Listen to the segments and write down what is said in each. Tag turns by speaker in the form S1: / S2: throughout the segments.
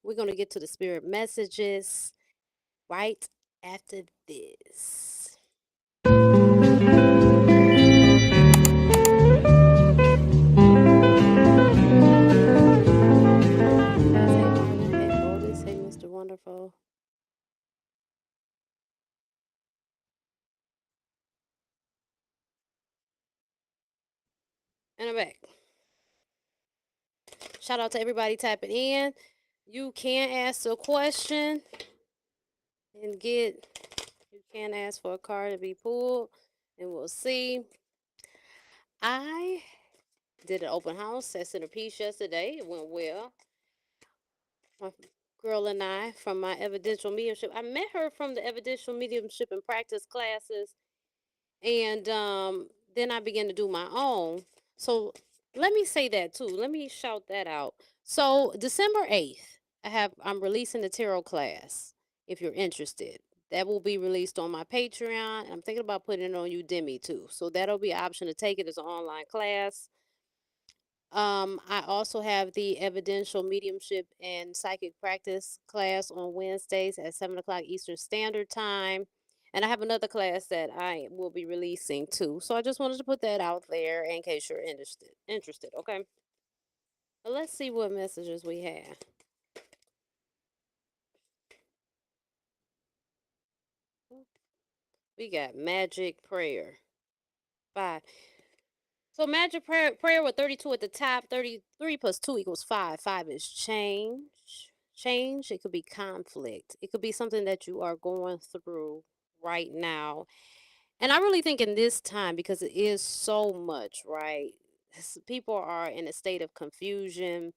S1: We're going to get to the spirit messages right after this. Hey, Marvin. Hey, Otis. Hey, Mr. Wonderful. And I'm back. Shout out to everybody tapping in. You can ask a question and you can ask for a card to be pulled, and we'll see. I did an open house at Centerpiece yesterday. It went well. My girl and I from my Evidential Mediumship. I met her from the Evidential Mediumship and practice classes, and then I began to do my own. So let me say that too. Let me shout that out. So December 8th, I'm releasing the tarot class. If you're interested, that will be released on my Patreon. I'm thinking about putting it on Udemy too. So that'll be an option to take it as an online class. I also have the Evidential Mediumship and Psychic Practice class on Wednesdays at 7 o'clock Eastern Standard Time. And I have another class that I will be releasing too. So I just wanted to put that out there in case you're interested, okay? But let's see what messages we have. We got Magic Prayer. 5. So Magic prayer with 32 at the top. 33 plus 2 equals 5. 5 is change. It could be conflict. It could be something that you are going through right now. And I really think in this time, because it is so much, right? People are in a state of confusion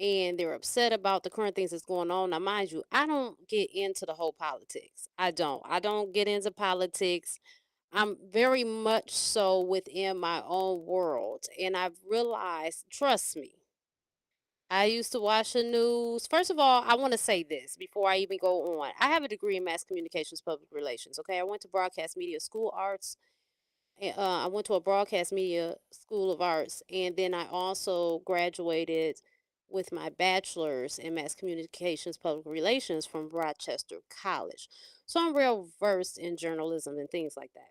S1: and they're upset about the current things that's going on. Now, mind you, I don't get into the whole politics. I don't. I don't get into politics. I'm very much so within my own world. And I've realized, trust me, I used to watch the news. First of all, I want to say this before I even go on. I have a degree in mass communications, public relations. Okay. I went to broadcast media school arts. I went to a broadcast media school of arts. And then I also graduated with my bachelor's in mass communications, public relations from Rochester College. So I'm real versed in journalism and things like that.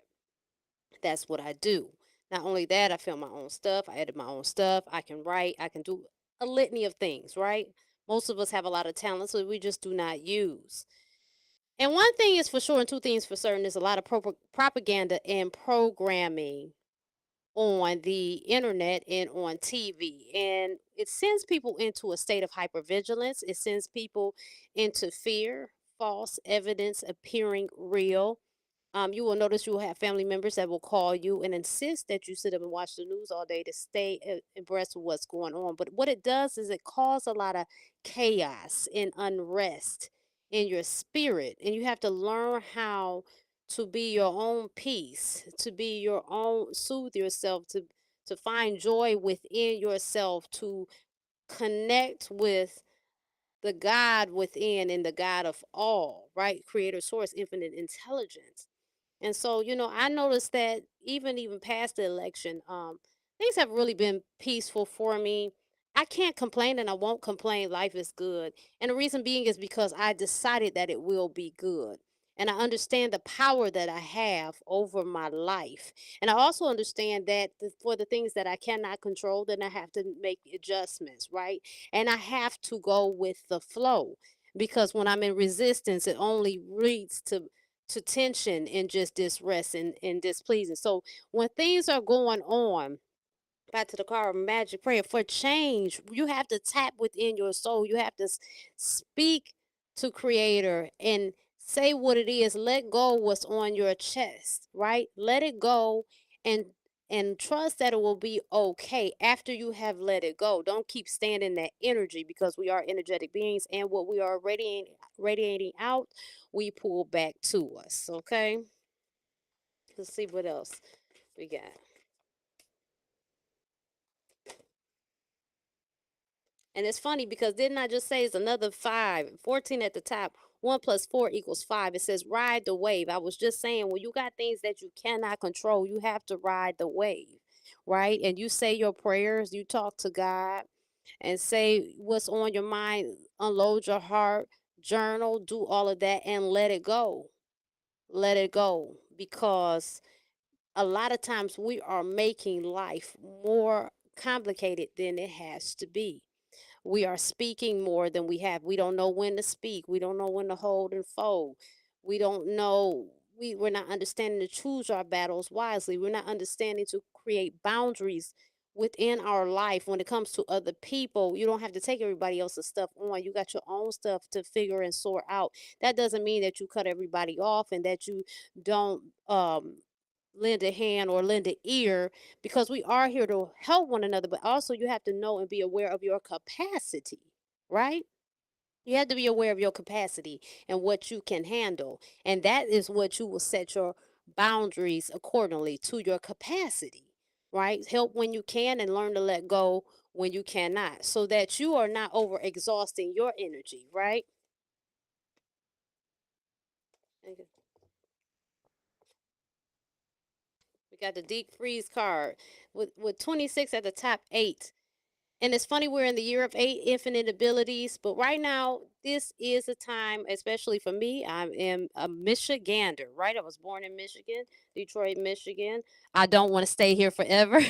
S1: That's what I do. Not only that, I film my own stuff. I edit my own stuff. I can write. I can do a litany of things, right? Most of us have a lot of talent, so we just do not use. And one thing is for sure, and two things for certain, is a lot of propaganda and programming on the internet and on TV. And it sends people into a state of hypervigilance. It sends people into fear, false evidence appearing real. You will notice you will have family members that will call you and insist that you sit up and watch the news all day to stay abreast of what's going on. But what it does is it causes a lot of chaos and unrest in your spirit. And you have to learn how to be your own peace, to be your own, soothe yourself, to find joy within yourself, to connect with the God within and the God of all, right? Creator, source, infinite intelligence. And so, I noticed that even past the election, things have really been peaceful for me. I can't complain and I won't complain. Life is good. And the reason being is because I decided that it will be good. And I understand the power that I have over my life. And I also understand that for the things that I cannot control, then I have to make adjustments, right? And I have to go with the flow because when I'm in resistance, it only leads to tension and just distress and displeasing. So when things are going on, back to the car of magic prayer for change, you have to tap within your soul. You have to speak to creator and say what it is. Let go what's on your chest, right? Let it go and trust that it will be okay after you have let it go. Don't keep standing that energy because we are energetic beings and what we are radiating out, we pull back to us. Okay. Let's see what else we got. And it's funny because didn't I just say it's another 5, 14 at the top? 1 plus 4 equals 5. It says ride the wave. I was just saying when you got things that you cannot control, you have to ride the wave, right? And you say your prayers, you talk to God, and say what's on your mind, unload your heart, journal, do all of that and let it go. Let it go, because a lot of times we are making life more complicated than it has to be. We are speaking more than we have. We don't know when to speak. We don't know when to hold and fold. We don't know. We're not understanding to choose our battles wisely. We're not understanding to create boundaries within our life when it comes to other people. You don't have to take everybody else's stuff on. You got your own stuff to figure and sort out. That doesn't mean that you cut everybody off and that you don't lend a hand or lend an ear, because we are here to help one another, but also you have to know and be aware of your capacity, right? You have to be aware of your capacity and what you can handle. And that is what you will set your boundaries accordingly to your capacity, right? Help when you can and learn to let go when you cannot, so that you are not over exhausting your energy, right? Okay. We got the deep freeze card with 26 at the top, 8. And it's funny, we're in the year of 8 infinite abilities, but right now, this is a time, especially for me. I am a Michigander, right? I was born in Michigan, Detroit, Michigan. I don't want to stay here forever.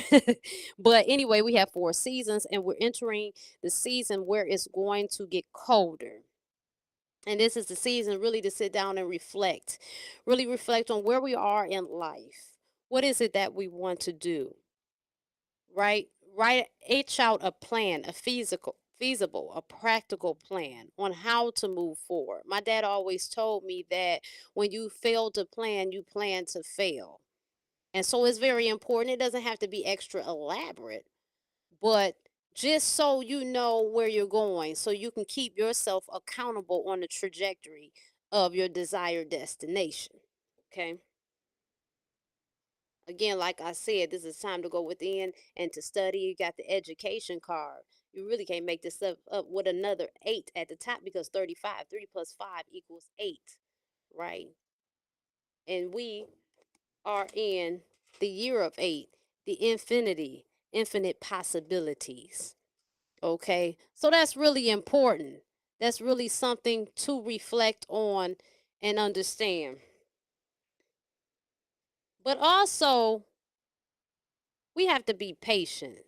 S1: But anyway, we have 4 seasons, and we're entering the season where it's going to get colder. And this is the season really to sit down and really reflect on where we are in life. What is it that we want to do? Right? Write H out a plan, a feasible, a practical plan on how to move forward. My dad always told me that when you fail to plan, you plan to fail. And so it's very important. It doesn't have to be extra elaborate, but just so you know where you're going, so you can keep yourself accountable on the trajectory of your desired destination. Okay. Again, like I said, this is time to go within and to study. You got the education card. You really can't make this stuff up with another 8 at the top, because 35, 3 plus 5 equals 8, right? And we are in the year of 8, the infinite possibilities. Okay. So that's really important. That's really something to reflect on and understand. But also, we have to be patient.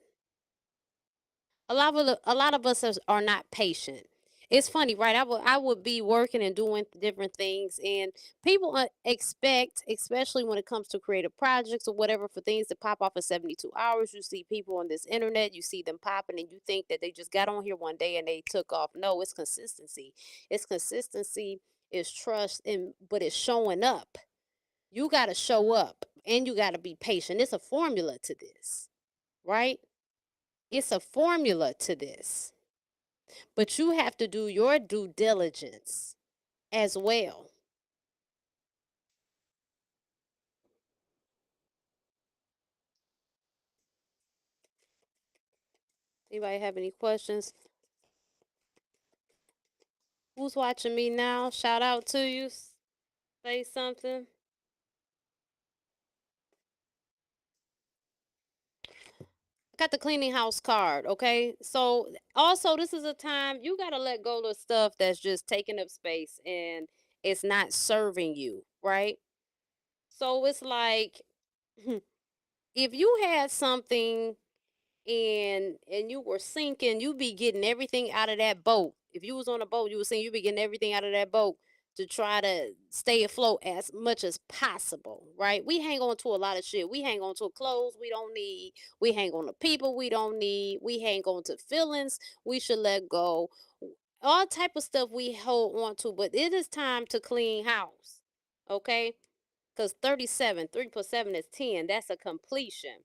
S1: A lot of us are not patient. It's funny, right? I would be working and doing different things, and people expect, especially when it comes to creative projects or whatever, for things to pop off in 72 hours. You see people on this internet, you see them popping, and you think that they just got on here one day and they took off. No, it's consistency. It's consistency, it's trust, and but it's showing up. You got to show up, and you got to be patient. It's a formula to this, right? It's a formula to this. But you have to do your due diligence as well. Anybody have any questions? Who's watching me now? Shout out to you. Say something. I got the cleaning house card, okay? So also, this is a time you got to let go of stuff that's just taking up space and it's not serving you, right? So it's like if you had something and you were sinking, you be getting everything out of that boat. If you was on a boat, you were saying you be getting everything out of that boat to try to stay afloat as much as possible, right? We hang on to a lot of shit. We hang on to clothes we don't need. We hang on to people we don't need. We hang on to feelings we should let go. All type of stuff we hold on to, but it is time to clean house, okay? Because 37, 3 plus 7 is 10. That's a completion,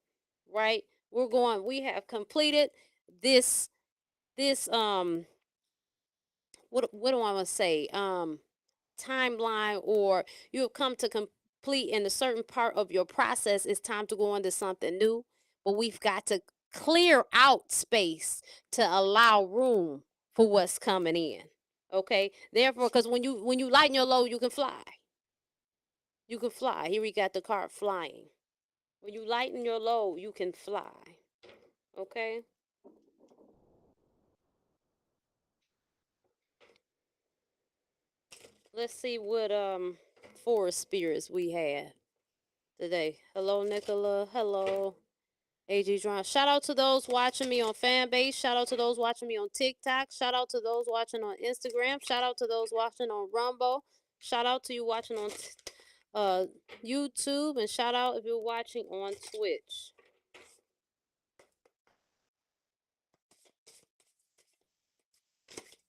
S1: right? We have completed this, this, what do I want to say? Timeline, or you have come to complete in a certain part of your process. It's time to go into something new, but we've got to clear out space to allow room for what's coming in. Okay. Therefore, because when you lighten your load, you can fly. You can fly. Here we got the card flying. When you lighten your load, you can fly. Okay? Let's see what forest spirits we have today. Hello, Nicola. Hello, AG Dron. Shout out to those watching me on Fanbase. Shout out to those watching me on TikTok. Shout out to those watching on Instagram. Shout out to those watching on Rumble. Shout out to you watching on uh, YouTube. And shout out if you're watching on Twitch.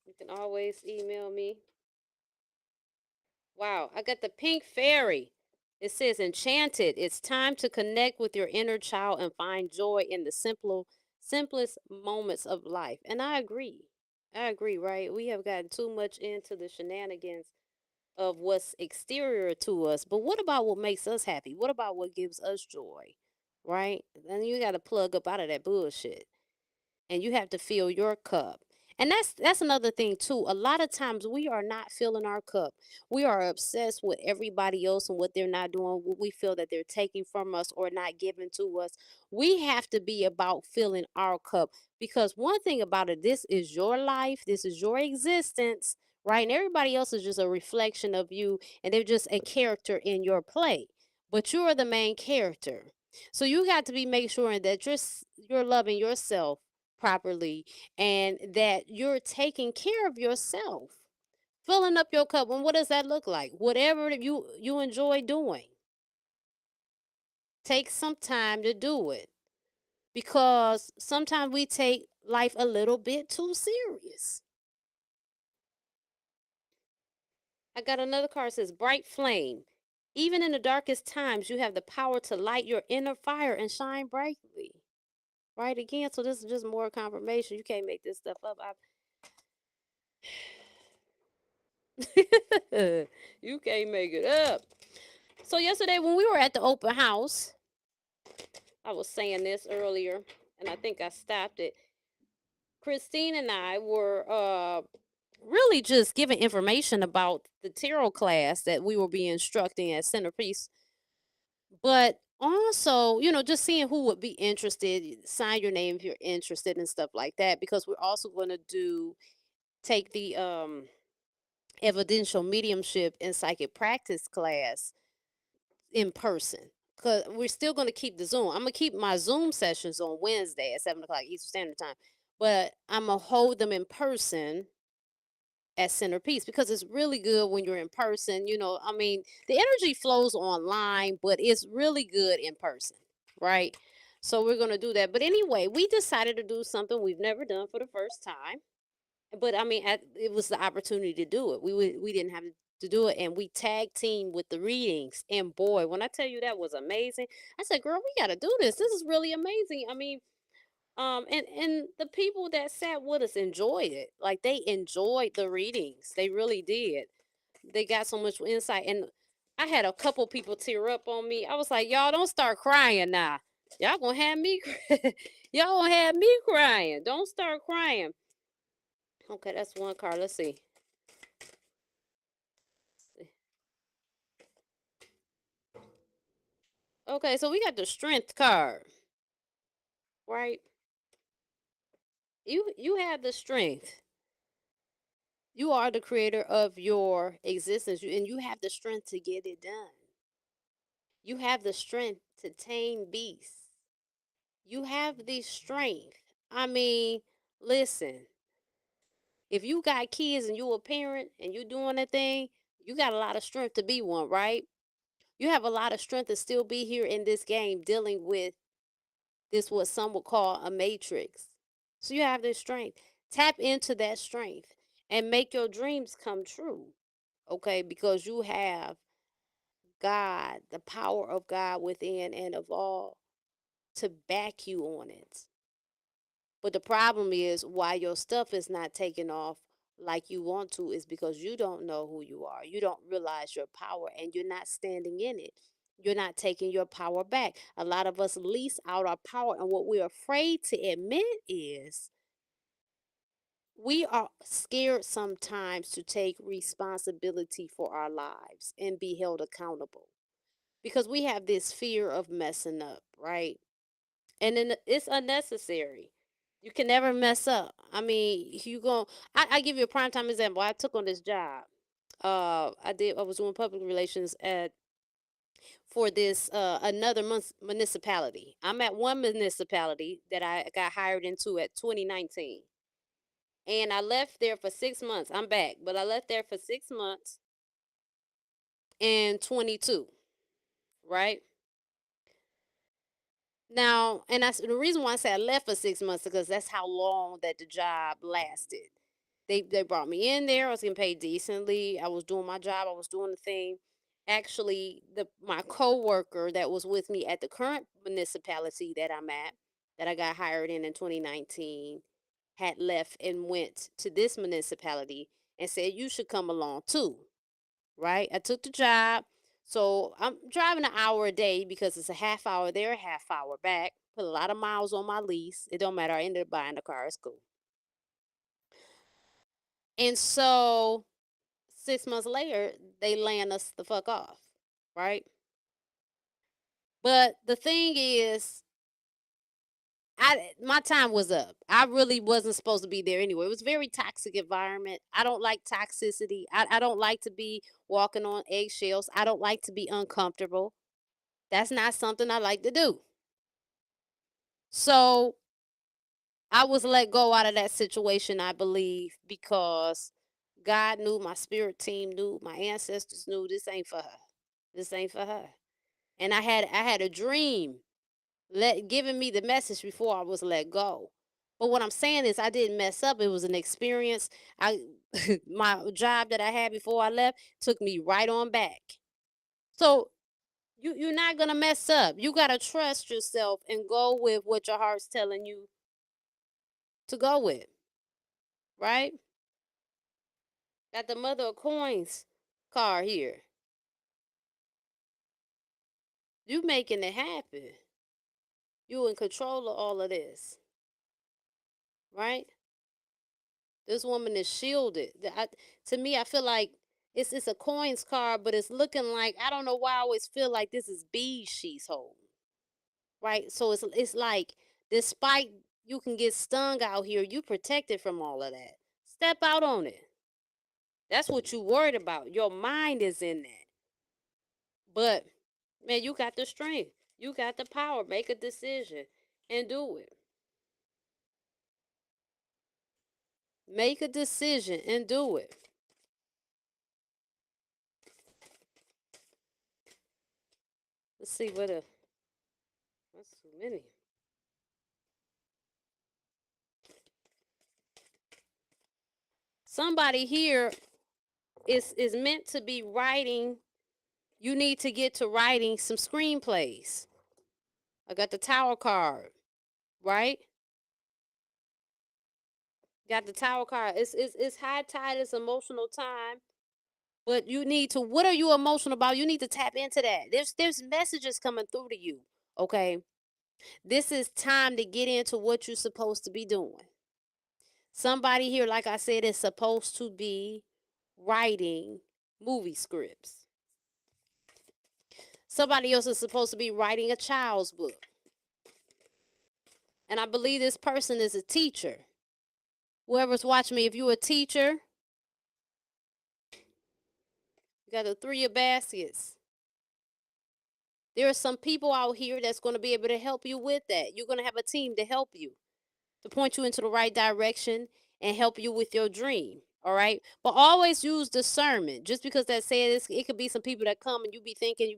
S1: You can always email me. Wow, I got the pink fairy. It says, Enchanted. It's time to connect with your inner child and find joy in the simplest moments of life. And I agree. I agree, right? We have gotten too much into the shenanigans of what's exterior to us. But what about what makes us happy? What about what gives us joy? Right? And you got to plug up out of that bullshit, and you have to fill your cup. And that's another thing too. A lot of times we are not filling our cup. We are obsessed with everybody else and what they're not doing, what we feel that they're taking from us or not giving to us. We have to be about filling our cup, because one thing about it, this is your life, this is your existence, right? And everybody else is just a reflection of you, and they're just a character in your play. But you're the main character. So you got to be make sure that you're loving yourself properly, and that you're taking care of yourself, filling up your cup. And what does that look like? Whatever you enjoy doing, take some time to do it, because sometimes we take life a little bit too serious. I got another card that says bright flame. Even in the darkest times, you have the power to light your inner fire and shine brightly. Right, again, so this is just more confirmation. You can't make this stuff up. You can't make it up. So yesterday when we were at the open house, I was saying this earlier, and I think I stopped it. Christine and I were really just giving information about the tarot class that we will be instructing at Centerpiece, but also, just seeing who would be interested. Sign your name if you're interested and stuff like that, because we're also going to take the Evidential Mediumship and Psychic Practice class in person, because we're still going to keep the Zoom. I'm going to keep my Zoom sessions on Wednesday at 7 o'clock Eastern Standard Time, but I'm going to hold them in person at Centerpiece, because it's really good when you're in person. I mean, the energy flows online, but it's really good in person, right? So we're going to do that. But anyway, we decided to do something we've never done for the first time. But I mean, it was the opportunity to do it. We didn't have to do it, and we tag team with the readings. And boy, when I tell you that was amazing, I said, "Girl, we got to do this. This is really amazing." I mean, and the people that sat with us enjoyed it. Like, they enjoyed the readings. They really did. They got so much insight, and I had a couple people tear up on me. I was like, "Y'all don't start crying now. Y'all gonna have me. Y'all gonna have me crying. Don't start crying." Okay, that's one card. Let's see. Okay, so we got the strength card, right? You have the strength. You are the creator of your existence, and you have the strength to get it done. You have the strength to tame beasts. You have the strength. I mean, listen, if you got kids and you a parent and you doing a thing, you got a lot of strength to be one, right? You have a lot of strength to still be here in this game dealing with this, what some would call a matrix. So you have this strength. Tap into that strength and make your dreams come true. Okay, because you have God, the power of God within and of all, to back you on it. But the problem is, why your stuff is not taking off like you want to, is because you don't know who you are. You don't realize your power, and you're not standing in it. You're not taking your power back. A lot of us lease out our power, and what we're afraid to admit is we are scared sometimes to take responsibility for our lives and be held accountable, because we have this fear of messing up, right? And then it's unnecessary. You can never mess up. I mean, I give you a prime time example. I took on this job. I was doing public relations for this another municipality. I'm at one municipality that I got hired into at 2019. And I left there for 6 months. I'm back, but I left there for 6 months in 22, right? Now, and the reason why I say I left for 6 months is because that's how long that the job lasted. They brought me in there. I was getting paid decently. I was doing my job. I was doing the thing. Actually, my coworker that was with me at the current municipality that I'm at, that I got hired in 2019, had left and went to this municipality and said, you should come along too, right? I took the job. So I'm driving an hour a day because it's a half hour there, a half hour back. Put a lot of miles on my lease. It don't matter. I ended up buying the car. It's cool. And so 6 months later, they land us the fuck off, right? But the thing is, my time was up. I really wasn't supposed to be there anyway. It was a very toxic environment. I don't like toxicity. I don't like to be walking on eggshells. I don't like to be uncomfortable. That's not something I like to do. So I was let go out of that situation, I believe, because God knew, my spirit team knew, my ancestors knew this ain't for her. This ain't for her. And I had a dream giving me the message before I was let go. But what I'm saying is I didn't mess up. It was an experience. My job that I had before I left took me right on back. So you're not gonna mess up. You gotta trust yourself and go with what your heart's telling you to go with. Right? Got the mother of coins card here. You making it happen. You in control of all of this. Right? This woman is shielded. To me, I feel like it's a coins card, but it's looking like, I don't know why I always feel like this is bees she's holding. Right? So it's like, despite you can get stung out here, you protected from all of that. Step out on it. That's what you worried about. Your mind is in that. But man, you got the strength. You got the power. Make a decision and do it. Make a decision and do it. Let's see that's too many. Somebody here is meant to be writing. You need to get to writing some screenplays. I got the Tower card, right? Got the Tower card. It's high tide. It's emotional time. But you need to. What are you emotional about? You need to tap into that. There's messages coming through to you. Okay, this is time to get into what you're supposed to be doing. Somebody here, like I said, is supposed to be writing movie scripts. Somebody else is supposed to be writing a child's book. And I believe this person is a teacher. Whoever's watching me, if you're a teacher, you got the 3 of baskets. There are some people out here that's going to be able to help you with that. You're going to have a team to help you, to point you into the right direction and help you with your dream. All right. But always use discernment. Just because that says it could be some people that come and you be thinking,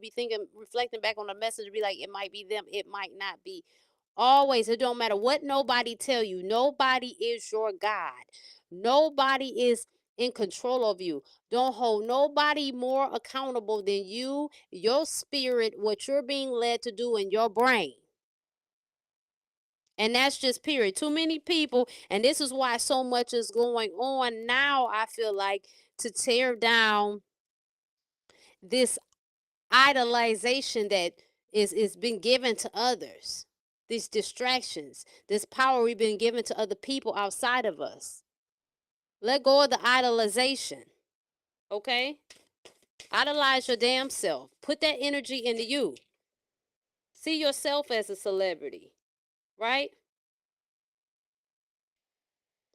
S1: reflecting back on the message, be like, it might be them, it might not be. Always, it don't matter what nobody tell you. Nobody is your God. Nobody is in control of you. Don't hold nobody more accountable than you, your spirit, what you're being led to do in your brain. And that's just period. Too many people, and this is why so much is going on now, I feel like, to tear down this idolization that is been given to others. These distractions, this power we've been given to other people outside of us. Let go of the idolization. Okay? Idolize your damn self. Put that energy into you. See yourself as a celebrity. Right?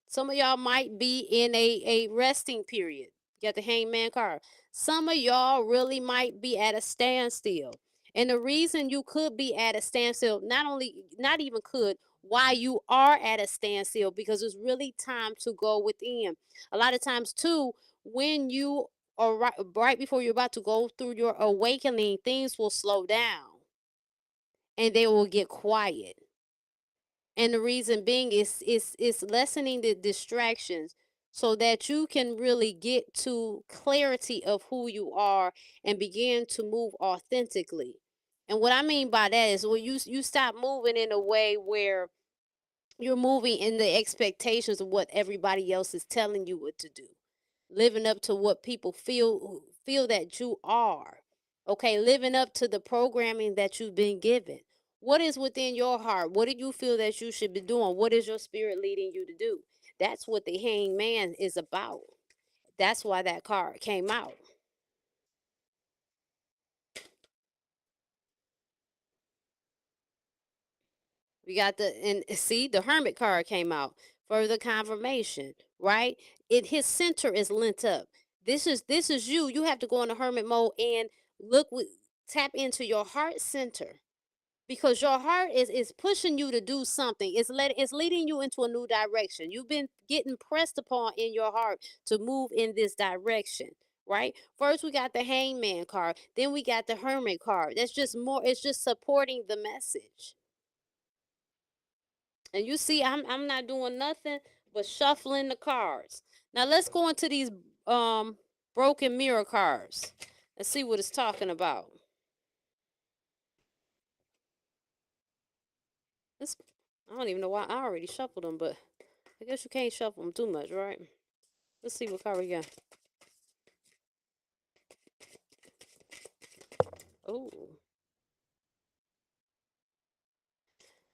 S1: Some of y'all might be in a resting period. got the Hangman card. Some of y'all really might be at a standstill. And the reason you could be at a standstill, not even could, why you are at a standstill, because it's really time to go within. A lot of times, too, when you are right before you're about to go through your awakening, things will slow down and they will get quiet. And the reason being is lessening the distractions so that you can really get to clarity of who you are and begin to move authentically. And what I mean by that is when you stop moving in a way where you're moving in the expectations of what everybody else is telling you what to do, living up to what people feel that you are. Okay, living up to the programming that you've been given. What is within your heart? What do you feel that you should be doing? What is your spirit leading you to do? That's what the hangman is about. That's why that card came out. We got and see, the hermit card came out. Further confirmation, right? His center is lent up. This is you. You have to go into hermit mode and look with tap into your heart center, because your heart is pushing you to do something. It's leading you into a new direction. You've been getting pressed upon in your heart to move in this direction, right? First we got the hangman card, then we got the hermit card. That's just more, it's just supporting the message. And you see, I'm not doing nothing but shuffling the cards. Now let's go into these um broken mirror cards and see what it's talking about. This, I don't even know why I already shuffled them, but I guess you can't shuffle them too much, right? Let's see what card we got. Oh.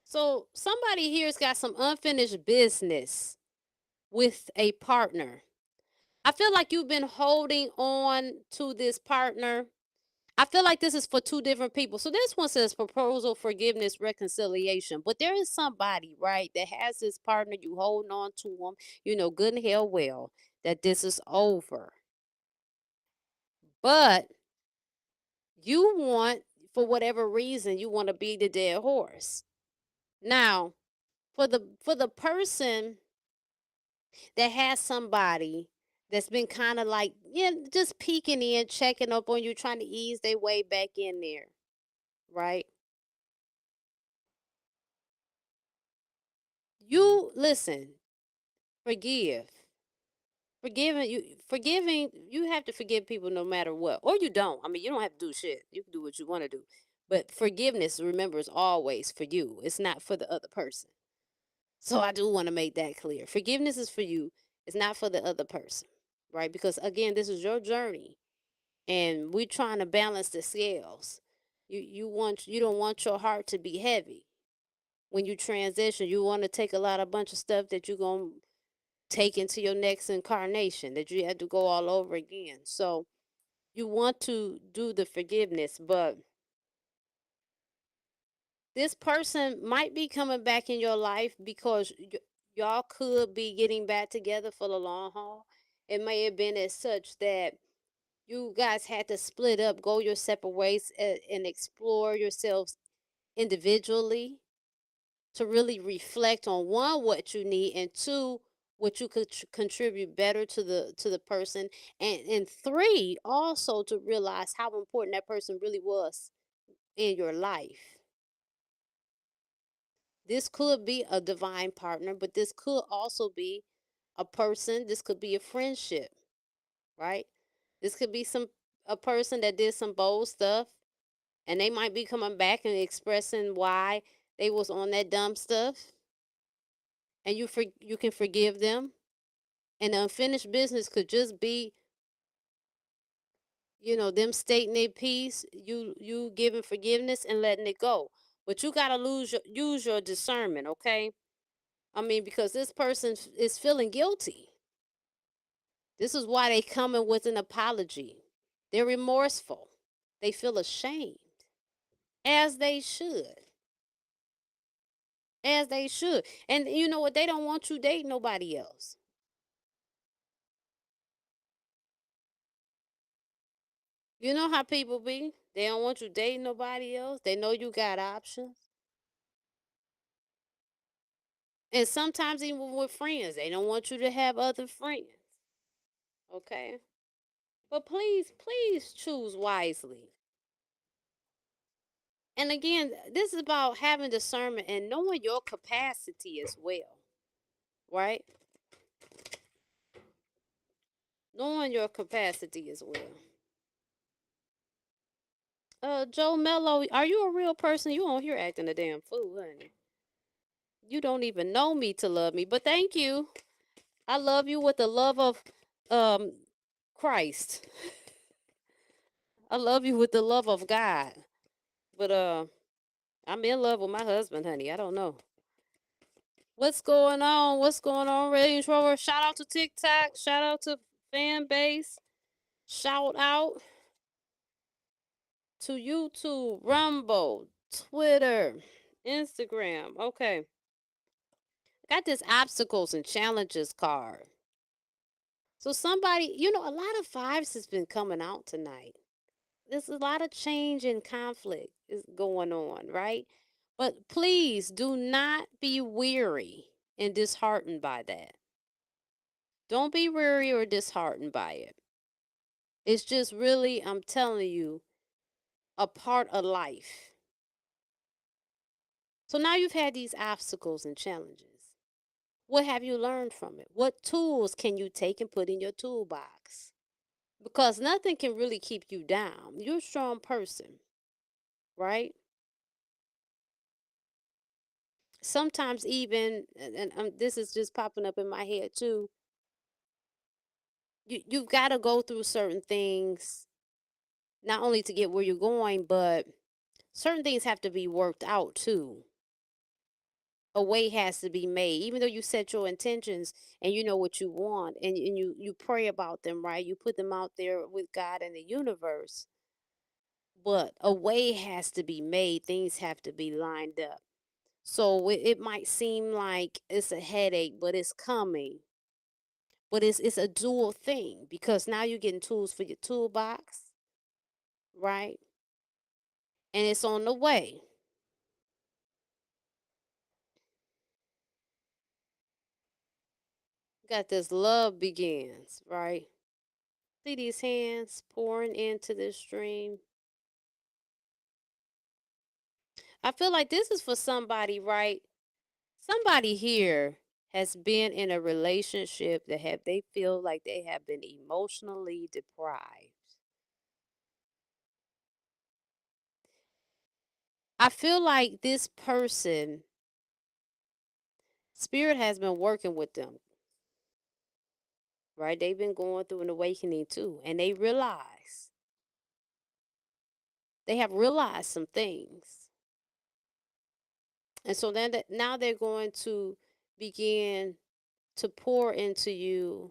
S1: So somebody here's got some unfinished business with a partner. I feel like you've been holding on to this partner. I feel like this is for two different people. So this one says proposal, forgiveness, reconciliation. But there is somebody, right, that has this partner, you holding on to them, good and hell well, that this is over. But you want, for whatever reason, you want to be the dead horse. Now, for the person that has somebody that's been kind of like, just peeking in, checking up on you, trying to ease their way back in there, right? You listen, forgive. Forgiving, you have to forgive people no matter what. Or you don't. I mean, you don't have to do shit. You can do what you want to do. But forgiveness, remember, is always for you. It's not for the other person. So I do want to make that clear. Forgiveness is for you. It's not for the other person, right? Because again, this is your journey, and we're trying to balance the scales. You don't want your heart to be heavy when you transition. You want to take a bunch of stuff that you're gonna take into your next incarnation, that you had to go all over again. So you want to do the forgiveness, but this person might be coming back in your life because y'all could be getting back together for the long haul. It may have been as such that you guys had to split up, go your separate ways, and explore yourselves individually to really reflect on, one, what you need, and two, what you could contribute better to the person, and three, also to realize how important that person really was in your life. This could be a divine partner, but this could also be a person. This could be a friendship, right? This could be a person that did some bold stuff, and they might be coming back and expressing why they was on that dumb stuff, and you can forgive them. And the unfinished business could just be, them stating their piece, you giving forgiveness and letting it go. But you gotta use your discernment, okay? I mean, because this person is feeling guilty. This is why they coming with an apology. They're remorseful. They feel ashamed, as they should. As they should. And you know what? They don't want you dating nobody else. You know how people be? They don't want you dating nobody else. They know you got options. And sometimes even with friends, they don't want you to have other friends. Okay? But please, please choose wisely. And again, this is about having discernment and knowing your capacity as well. Right? Knowing your capacity as well. Joe Mello, are you a real person? You on here acting a damn fool, honey. You don't even know me to love me, but thank you. I love you with the love of um Christ. I love you with the love of God. But I'm in love with my husband, honey. I don't know. What's going on? What's going on, Range Rover? Shout out to TikTok. Shout out to fan base. Shout out to YouTube, Rumble, Twitter, Instagram. Okay. Got this obstacles and challenges card. So somebody, a lot of fives has been coming out tonight. There's a lot of change and conflict is going on, right? But please do not be weary and disheartened by that. Don't be weary or disheartened by it. It's just really, I'm telling you, a part of life. So now you've had these obstacles and challenges. What have you learned from it? What tools can you take and put in your toolbox? Because nothing can really keep you down. You're a strong person, right? Sometimes even, and this is just popping up in my head too. You've got to go through certain things, not only to get where you're going, but certain things have to be worked out too. A way has to be made, even though you set your intentions and you know what you want, and you pray about them, right? You put them out there with God and the universe, but a way has to be made. Things have to be lined up. So it might seem like it's a headache, but it's coming. But it's a dual thing because now you're getting tools for your toolbox, right? And it's on the way. Got this love begins, right? See these hands pouring into this stream. I feel like this is for somebody, right? Somebody here has been in a relationship that they feel like they have been emotionally deprived. I feel like this person, spirit has been working with them, right? They've been going through an awakening too, and they have realized some things. And so then now they're going to begin to pour into you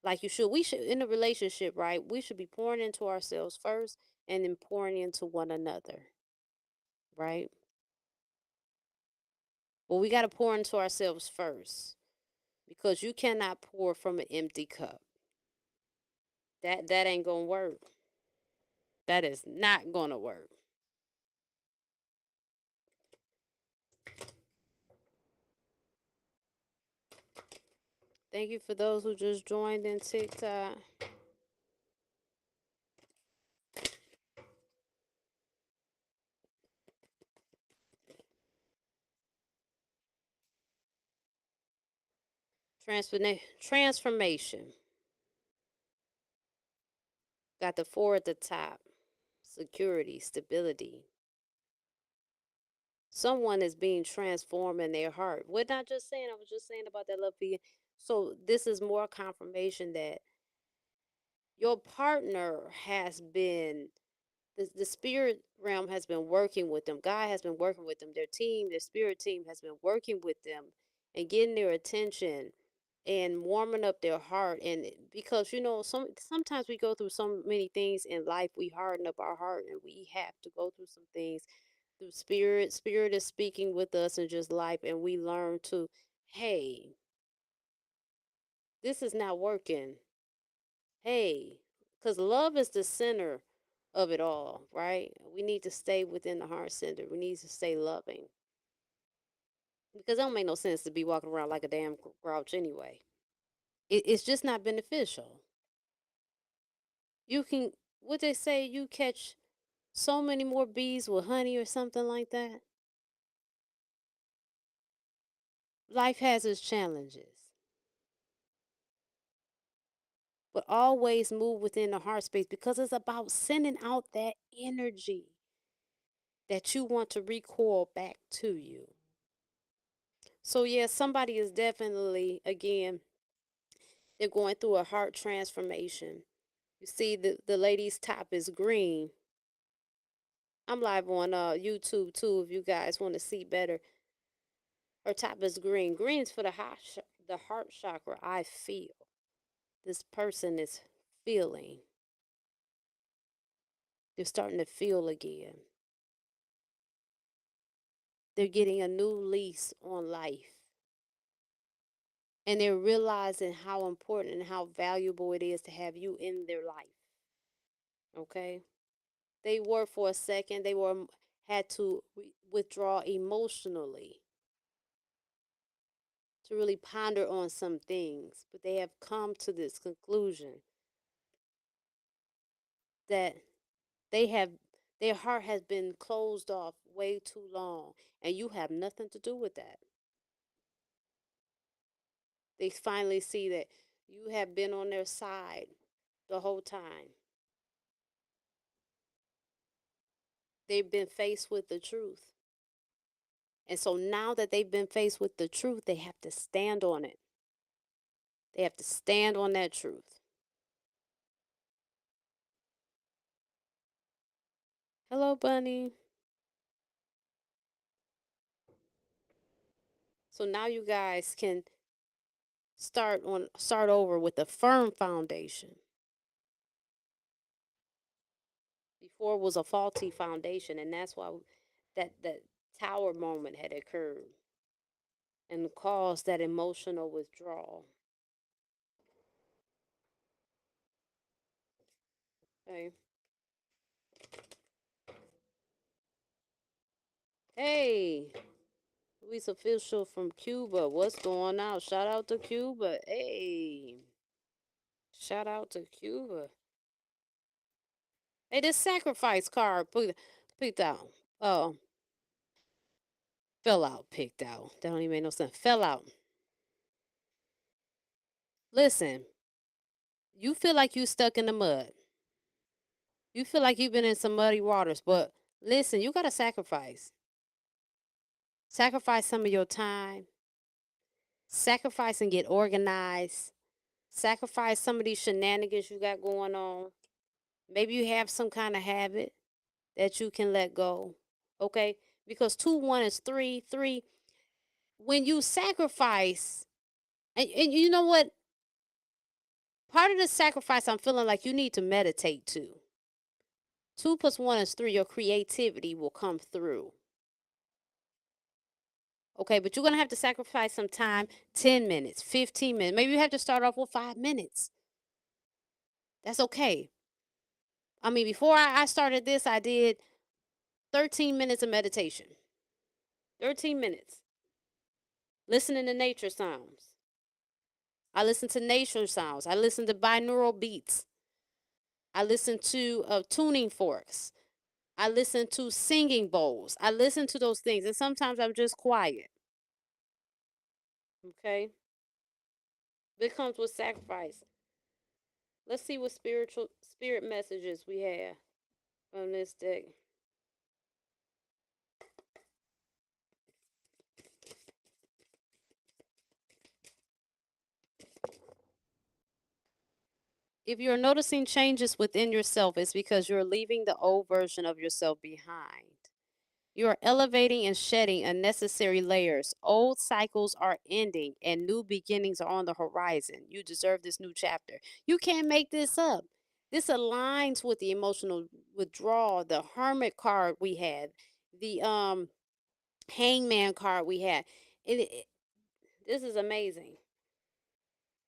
S1: like you should. We should, in a relationship, right? We should be pouring into ourselves first and then pouring into one another, right? Well, we got to pour into ourselves first because you cannot pour from an empty cup. That ain't going to work. That is not going to work. Thank you for those who just joined in TikTok. Transformation. Got the four at the top. Security, stability. Someone is being transformed in their heart. We're not just saying, I was just saying about that love being. So this is more confirmation that your partner has been, the spirit realm has been working with them. God has been working with them. Their team, their spirit team has been working with them and getting their attention and warming up their heart. And because sometimes we go through so many things in life, we harden up our heart and we have to go through some things through spirit is speaking with us and just life, and we learn to, hey, this is not working. Hey, because love is the center of it all, right? We need to stay within the heart center. We need to stay loving. Because it don't make no sense to be walking around like a damn grouch anyway. It's just not beneficial. You can, what they say, you catch so many more bees with honey or something like that. Life has its challenges, but always move within the heart space because it's about sending out that energy that you want to recoil back to you. So, yeah, somebody is definitely, again, they're going through a heart transformation. You see, the lady's top is green. I'm live on YouTube too if you guys want to see better. Her top is green. Green's for the heart chakra. I feel. This person is feeling. They're starting to feel again. They're getting a new lease on life. And they're realizing how important and how valuable it is to have you in their life. Okay? They were for a second, had to withdraw emotionally to really ponder on some things, but they have come to this conclusion that they have their heart has been closed off way too long, and you have nothing to do with that. They finally see that you have been on their side the whole time. They've been faced with the truth. And so now that they've been faced with the truth, they have to stand on it. They have to stand on that truth. Hello, Bunny. So now you guys can start over with a firm foundation. Before it was a faulty foundation, and that's why that tower moment had occurred and caused that emotional withdrawal. Okay. Hey, Luis Official from Cuba. What's going on? Shout out to Cuba. Hey. Shout out to Cuba. Hey, this sacrifice card picked out. Oh, fell out, picked out. That don't even make no sense. Fell out. Listen, you feel like you stuck in the mud. You feel like you've been in some muddy waters, but listen, you got to sacrifice. Sacrifice some of your time. Sacrifice and get organized. Sacrifice some of these shenanigans you got going on. Maybe you have some kind of habit that you can let go. Okay? Because 2, 1 is 3. 3, when you sacrifice, and you know what? Part of the sacrifice, I'm feeling like you need to meditate too. 2 plus 1 is 3. Your creativity will come through. Okay, but you're going to have to sacrifice some time, 10 minutes, 15 minutes. Maybe you have to start off with 5 minutes. That's okay. I mean, before I started this, I did 13 minutes of meditation. 13 minutes. Listening to nature sounds. I listen to nature sounds. I listen to binaural beats. I listen to tuning forks. I listen to singing bowls. I listen to those things. And sometimes I'm just quiet. Okay? It comes with sacrifice. Let's see what spirit messages we have on this deck. If you're noticing changes within yourself, it's because you're leaving the old version of yourself behind. You are elevating and shedding unnecessary layers. Old cycles are ending and new beginnings are on the horizon. You deserve this new chapter. You can't make this up. This aligns with the emotional withdrawal, the Hermit card we had, the Hangman card we had. This is amazing.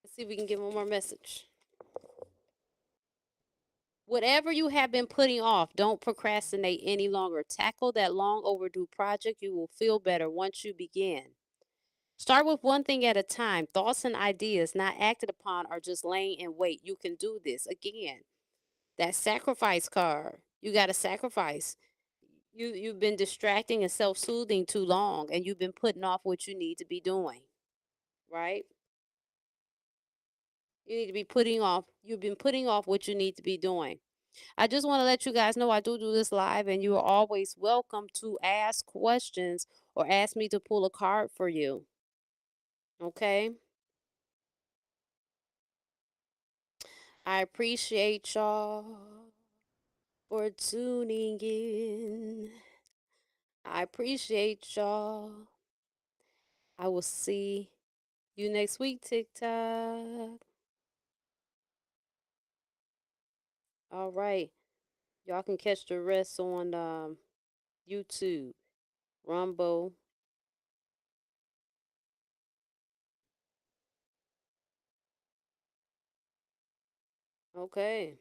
S1: Let's see if we can get one more message. Whatever you have been putting off, don't procrastinate any longer. Tackle that long overdue project. You will feel better once you begin. Start with one thing at a time. Thoughts and ideas not acted upon are just laying in wait. You can do this. Again, that sacrifice card. You got to sacrifice. You've been distracting and self-soothing too long, and you've been putting off what you need to be doing, right? You need to be putting off. You've been putting off what you need to be doing. I just want to let you guys know I do this live, and you are always welcome to ask questions or ask me to pull a card for you. Okay? I appreciate y'all for tuning in. I appreciate y'all. I will see you next week, TikTok. All right. Y'all can catch the rest on YouTube, Rumble. Okay.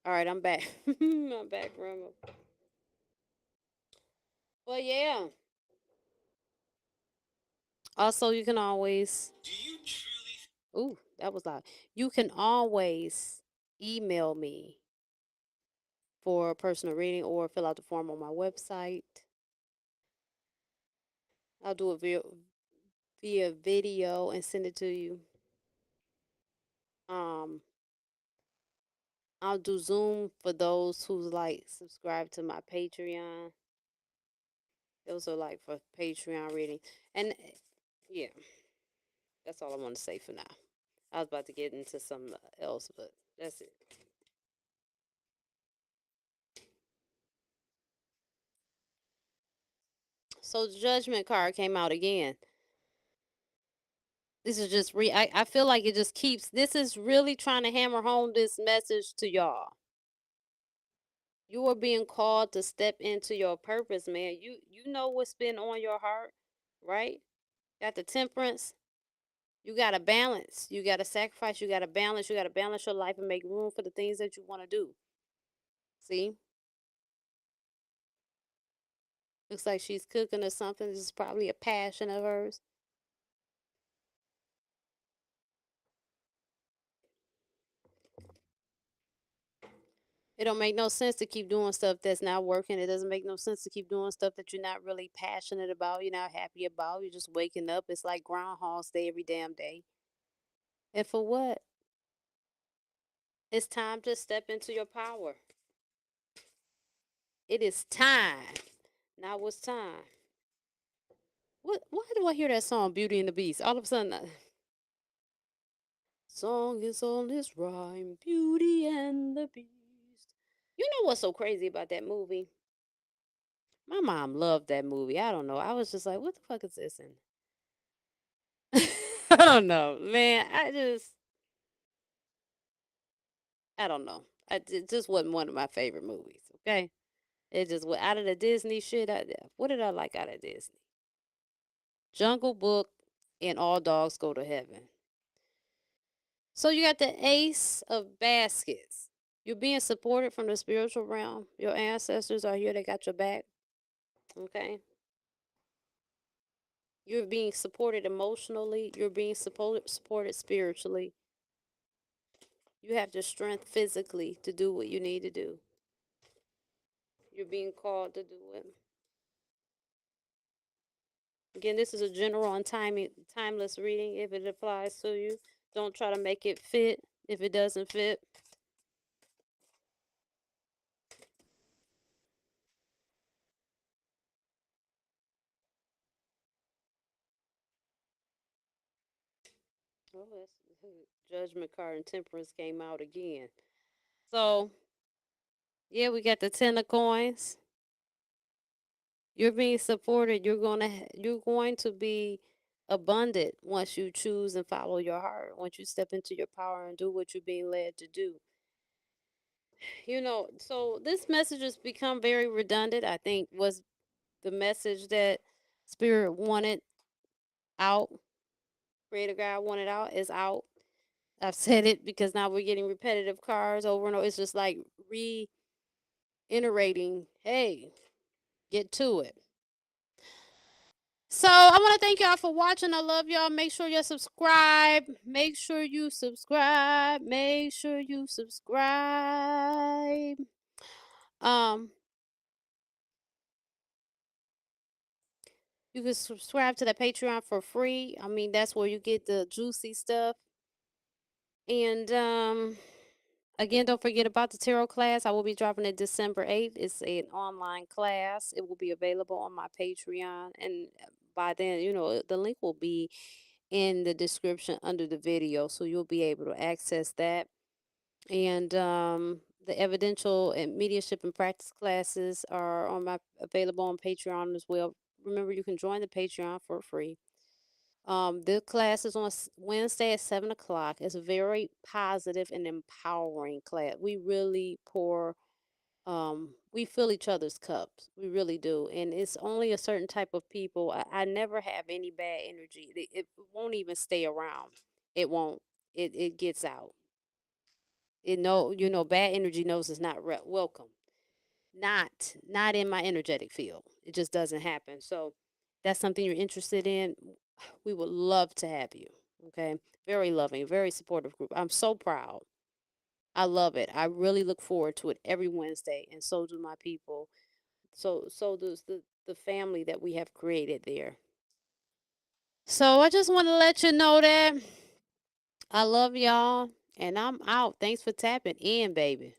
S1: All right, I'm back. I'm back, Rumble. But yeah. Also, you can always. Ooh, that was loud. You can always email me for a personal reading or fill out the form on my website. I'll do it via video and send it to you. Um, I'll do Zoom for those who's like subscribe to my Patreon. Those are like for Patreon reading. And yeah, that's all I want to say for now. I was about to get into something else, but that's it. So the judgment card came out again. This is just I feel like it just keeps, this is really trying to hammer home this message to y'all. You are being called to step into your purpose, man. You know what's been on your heart, right? Got the temperance. You got to balance. You got to sacrifice. You got to balance. You got to balance your life and make room for the things that you want to do. See? Looks like she's cooking or something. This is probably a passion of hers. It don't make no sense to keep doing stuff that's not working. It doesn't make no sense to keep doing stuff that you're not really passionate about. You're not happy about. You're just waking up. It's like Groundhog's Day every damn day. And for what? It's time to step into your power. It is time. Now it's time. What? Why do I hear that song, Beauty and the Beast? All of a sudden, song is on this rhyme, Beauty and the Beast. You know what's so crazy about that movie? My mom loved that movie. I don't know. I was just like, what the fuck is this? And I don't know, man. I don't know. It just wasn't one of my favorite movies. Okay, it just went out of the Disney shit. What did I like out of Disney? Jungle Book and All Dogs Go to Heaven. So you got the Ace of Baskets. You're being supported from the spiritual realm. Your ancestors are here. They got your back. Okay. You're being supported emotionally. You're being supported spiritually. You have the strength physically to do what you need to do. You're being called to do it. Again, this is a general and timeless reading. If it applies to you, don't try to make it fit if it doesn't fit. Oh, that's Judgment card and Temperance came out again. So, yeah, we got the 10 of coins. You're being supported. You're going to be abundant once you choose and follow your heart. Once you step into your power and do what you're being led to do. So this message has become very redundant. I think was the message that Spirit wanted out, Creator God wanted out is out. I've said it because now we're getting repetitive cards over and over. It's just like reiterating, hey, get to it. So I want to thank y'all for watching. I love y'all. Make sure you subscribe. Make sure you subscribe. Make sure you subscribe. You can subscribe to the Patreon for free. I mean, that's where you get the juicy stuff. And again, don't forget about the tarot class. I will be dropping it December 8th. It's an online class. It will be available on my Patreon. And by then, the link will be in the description under the video. So you'll be able to access that. And the Evidential and Mediumship and practice classes are available on Patreon as well. Remember, you can join the Patreon for free. The class is on Wednesday at 7 o'clock. It's a very positive and empowering class. We really we fill each other's cups. We really do. And it's only a certain type of people. I never have any bad energy. It won't even stay around. It won't. It gets out. Bad energy knows it's not welcome. Not in my energetic field. It just doesn't happen. So that's something you're interested in, we would love to have you. Okay. Very loving, very supportive group. I'm so proud. I love it. I really look forward to it every Wednesday, and so do my people. So does the family that we have created there. So I just want to let you know that I love y'all, and I'm out. Thanks for tapping in, baby.